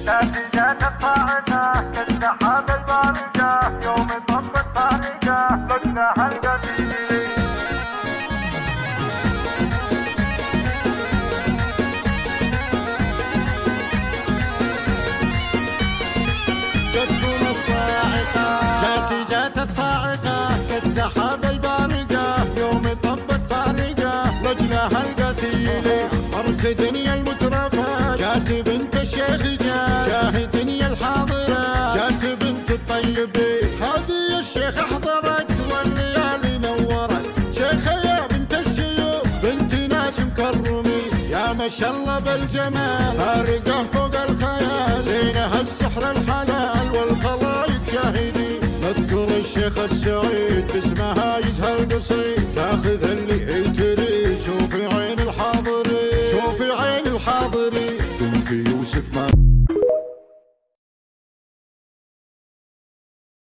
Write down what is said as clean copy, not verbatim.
نتيجة الصاعقة كالسحاب البارقة يوم طبت فارقة لجنها القديم. جتكم الصاعقة جات الصاعقة كالسحاب البارقة يوم طبت فارقة لجنها القسيلة. فرق دنيا المترفة جات بنت الشيخ جاه دنيا الحاضرة جات بنت الطيبة. هذه الشيخ حضرت والليالي نورت شيخة يا بنت الشيوخ بنت ناس مكرمين. يا ما شاء الله بالجمال فارقة فوق الخيال زينها السحر الحلال والخلايق شاهدين. نذكر الشيخ السعيد باسمها يزهى القصيد تاخذ اللي هي تريد. شوفي عين الحاضرين شوفي عين الحاضرين بنت يوسف ما